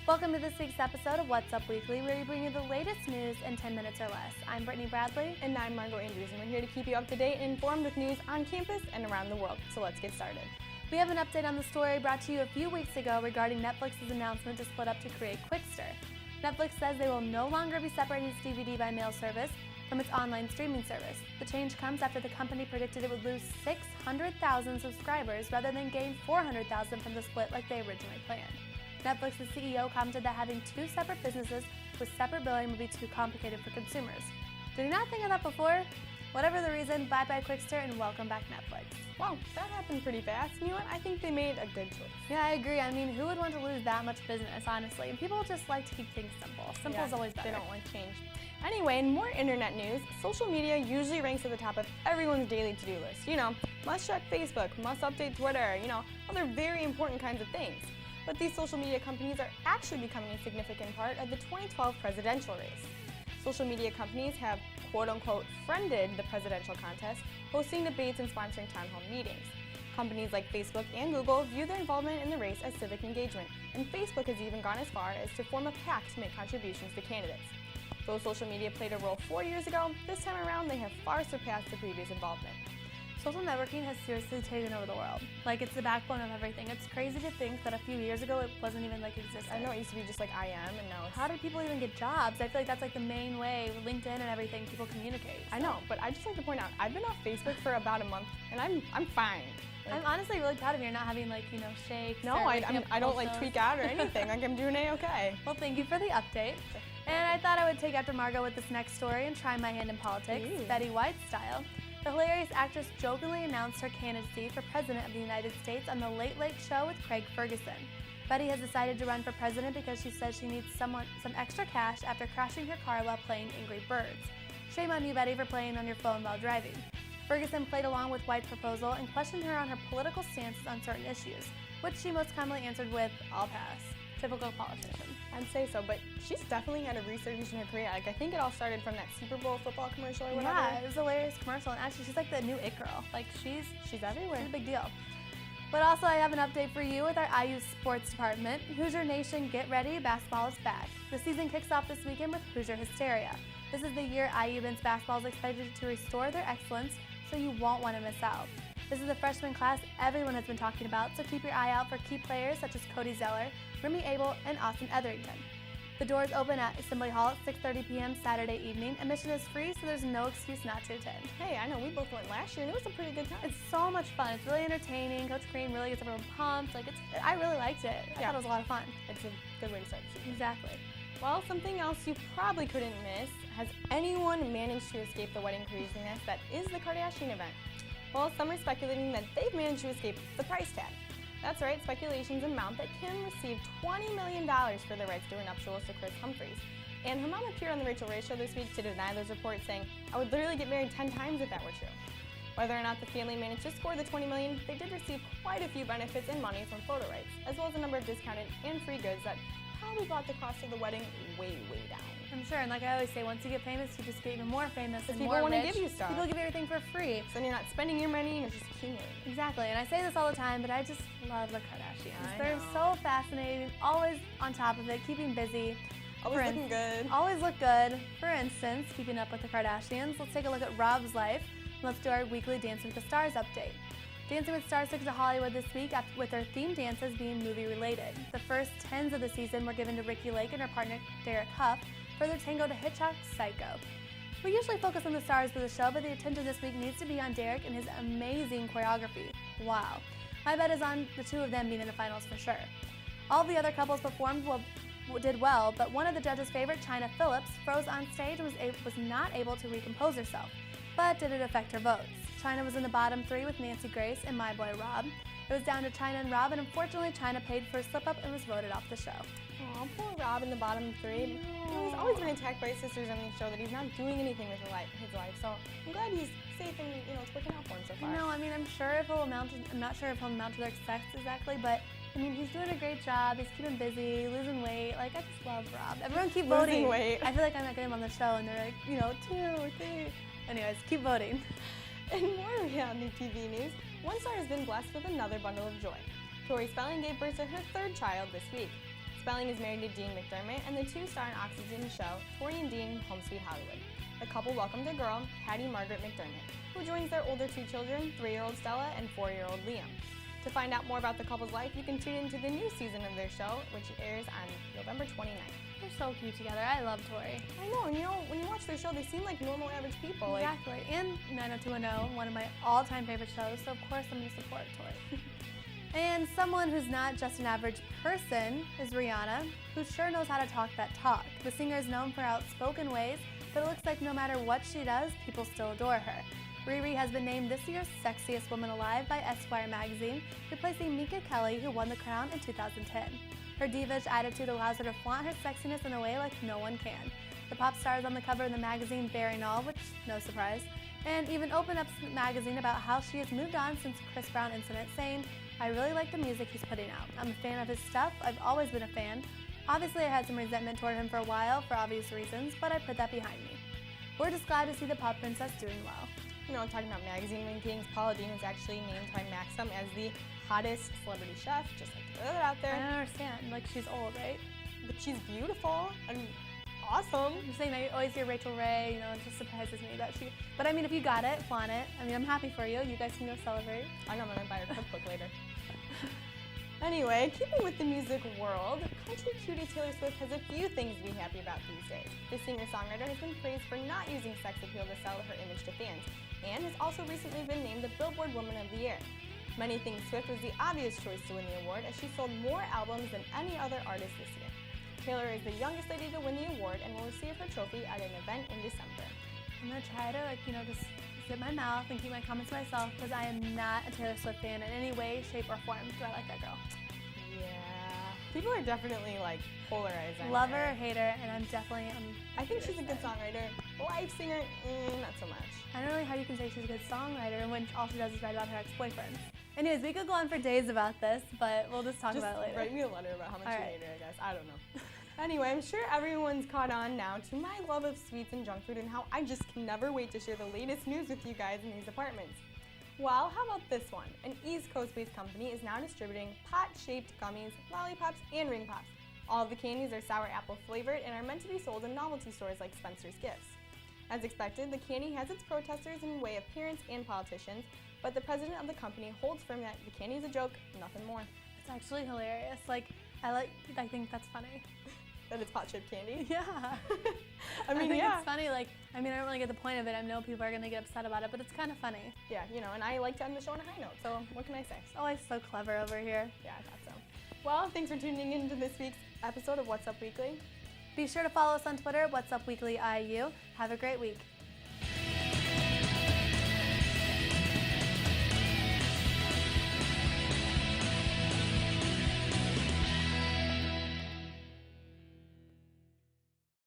Welcome to this week's episode of What's Up Weekly, where we bring you the latest news in 10 minutes or less. I'm Brittany Bradley. And I'm Margot Andrews, and we're here to keep you up to date and informed with news on campus and around the world. So let's get started. We have an update on the story brought to you a few weeks ago regarding Netflix's announcement to split up to create Qwikster. Netflix says they will no longer be separating its DVD by mail service from its online streaming service. The change comes after the company predicted it would lose 600,000 subscribers rather than gain 400,000 from the split like they originally planned. Netflix's CEO commented that having two separate businesses with separate billing would be too complicated for consumers. Did you not think of that before? Whatever the reason, bye-bye Qwikster and welcome back Netflix. Wow, that happened pretty fast. You know what? I think they made a good choice. Yeah, I agree. I mean, who would want to lose that much business, honestly? People just like to keep things simple. Simple is always better. They don't like change. Anyway, in more internet news, social media usually ranks at the top of everyone's daily to-do list. You know, must check Facebook, must update Twitter, other very important kinds of things. But these social media companies are actually becoming a significant part of the 2012 presidential race. Social media companies have quote-unquote friended the presidential contest, hosting debates and sponsoring town hall meetings. Companies like Facebook and Google view their involvement in the race as civic engagement, and Facebook has even gone as far as to form a PAC to make contributions to candidates. Though social media played a role 4 years ago, this time around they have far surpassed the previous involvement. Social networking has seriously taken over the world. Like, it's the backbone of everything. It's crazy to think that a few years ago it wasn't even existed. I know it used to be just like IM, and now it's... How did people even get jobs? I feel like that's like the main way, with LinkedIn and everything, people communicate. I know, but I just like to point out, I've been off Facebook for about a month, and I'm fine. I'm honestly really proud of you not having shakes. No, I don't tweak out or anything. Like, I'm doing A-okay. Well, thank you for the update. And I thought I would take after Margot with this next story and try my hand in politics, Betty White style. The hilarious actress jokingly announced her candidacy for President of the United States on The Late Late Show with Craig Ferguson. Betty has decided to run for president because she says she needs some extra cash after crashing her car while playing Angry Birds. Shame on you, Betty, for playing on your phone while driving. Ferguson played along with White's proposal and questioned her on her political stances on certain issues, which she most commonly answered with, "I'll pass." Typical politician. I'd say so, but she's definitely had a resurgence in her career. Like, I think it all started from that Super Bowl football commercial or whatever. Yeah, it was a hilarious commercial, and actually she's like the new it girl. Like, she's everywhere. She's a big deal. But also, I have an update for you with our IU sports department. Hoosier Nation, get ready, basketball is back. The season kicks off this weekend with Hoosier Hysteria. This is the year IU men's basketball is expected to restore their excellence, so you won't want to miss out. This is the freshman class everyone has been talking about, so keep your eye out for key players such as Cody Zeller, Remy Abel, and Austin Etherington. The doors open at Assembly Hall at 6:30 p.m. Saturday evening. Admission is free, so there's no excuse not to attend. Hey, I know we both went last year, and it was a pretty good time. It's so much fun. It's really entertaining. Coach Green really gets everyone pumped. I really liked it. I thought it was a lot of fun. It's a good way to start the season. Exactly. Well, something else you probably couldn't miss. Has anyone managed to escape the wedding craziness that is the Kardashian event? Well, some are speculating that they've managed to escape the price tag. That's right, speculations amount that Kim received $20 million for the rights to her nuptials to Kris Humphries. And her mom appeared on The Rachel Ray Show this week to deny those reports, saying, "I would literally get married 10 times if that were true." Whether or not the family managed to score the $20 million, they did receive quite a few benefits and money from photo rights, as well as a number of discounted and free goods that probably brought the cost of the wedding way, way down. I'm sure, and like I always say, once you get famous, you just get even more famous and people more want to rich. give you stuff. People give you everything for free. So then you're not spending your money, you're just accumulating. Exactly, and I say this all the time, but I just love the Kardashians. They're know. so fascinating, always on top of it, keeping busy. Always looking good. Always look good. For instance, keeping up with the Kardashians, let's take a look at Rob's life. Let's do our weekly Dancing with the Stars update. Dancing with Stars took to Hollywood this week with their themed dances being movie-related. The first 10s of the season were given to Ricki Lake and her partner Derek Huff for their tango to Hitchcock's Psycho. We usually focus on the stars for the show, but the attention this week needs to be on Derek and his amazing choreography. Wow. My bet is on the two of them being in the finals for sure. All the other couples performed did well, but one of the judges' favorite, Chynna Phillips, froze on stage and was not able to recompose herself. But did it affect her votes? Chynna was in the bottom 3 with Nancy Grace and My Boy Rob. It was down to Chynna and Rob, and unfortunately Chynna paid for a slip-up and was voted off the show. Aw, poor Rob in the bottom 3. He's always been attacked by his sisters on the show that he's not doing anything with his life. So I'm glad he's safe and it's working out for him so far. No, I mean I'm not sure if he'll amount to their success exactly, but I mean he's doing a great job. He's keeping busy, losing weight. I just love Rob. Everyone keep voting. Losing weight. I feel like I'm not getting him on the show, and they're like 2 or 3. Anyways, keep voting. In more reality TV news, one star has been blessed with another bundle of joy. Tori Spelling gave birth to her 3rd child this week. Spelling is married to Dean McDermott, and the two star in Oxygen's show, Tori and Dean Home Sweet Hollywood. The couple welcomed a girl, Hattie Margaret McDermott, who joins their older two children, 3-year-old Stella and 4-year-old Liam. To find out more about the couple's life, you can tune into the new season of their show, which airs on November 29th. They're so cute together. I love Tori. I know, and when you watch their show, they seem like normal, average people. Exactly. And 90210, one of my all-time favorite shows, so of course I'm going to support Tori. And someone who's not just an average person is Rihanna, who sure knows how to talk that talk. The singer is known for outspoken ways, but it looks like no matter what she does, people still adore her. Riri has been named this year's Sexiest Woman Alive by Esquire magazine, replacing Mika Kelly, who won the crown in 2010. Her divish attitude allows her to flaunt her sexiness in a way like no one can. The pop star is on the cover of the magazine bearing all, which, no surprise, and even opened up the magazine about how she has moved on since Chris Brown incident, saying, "I really like the music he's putting out. I'm a fan of his stuff. I've always been a fan. Obviously, I had some resentment toward him for a while, for obvious reasons, but I put that behind me." We're just glad to see the pop princess doing well. You know, talking about magazine rankings, Paula Deen was actually named by Maxim as the hottest celebrity chef, just like to throw that out there. I don't understand. Like, she's old, right? But she's beautiful and awesome. I'm saying I always hear Rachel Ray, you know, it just surprises me that she... But I mean, if you got it, flaunt it. I mean, I'm happy for you. You guys can go celebrate. I know I'm going to buy her cookbook later. Anyway, keeping with the music world, country cutie Taylor Swift has a few things to be happy about these days. The singer-songwriter has been praised for not using sex appeal to sell her image to fans, and has also recently been named the Billboard Woman of the Year. Many think Swift was the obvious choice to win the award, as she sold more albums than any other artist this year. Taylor is the youngest lady to win the award and will receive her trophy at an event in December. I'm gonna try to, just zip my mouth and keep my comments to myself, because I am not a Taylor Swift fan in any way, shape, or form. Do I like that girl? Yeah. People are definitely, polarized. Love her, hate her, and I think she's a good songwriter. Live singer, not so much. I don't know how you can say she's a good songwriter when all she does is write about her ex-boyfriends. Anyways, we could go on for days about this, but we'll just talk about it later. Write me a letter about how much you hate her, I guess. I don't know. Anyway, I'm sure everyone's caught on now to my love of sweets and junk food and how I just can never wait to share the latest news with you guys in these departments. Well, how about this one? An East Coast-based company is now distributing pot-shaped gummies, lollipops, and ring pops. All of the candies are sour apple flavored and are meant to be sold in novelty stores like Spencer's Gifts. As expected, the candy has its protesters in the way of parents and politicians, but the president of the company holds firm that the candy is a joke, nothing more. It's actually hilarious. I think that's funny. That it's pot-shaped candy? Yeah. I think it's funny. I don't really get the point of it. I know people are going to get upset about it, but it's kind of funny. Yeah, and I like to end the show on a high note, so what can I say? Always so clever over here. Yeah, I thought so. Well, thanks for tuning in to this week's episode of What's Up Weekly. Be sure to follow us on Twitter, What's Up Weekly IU. Have a great week.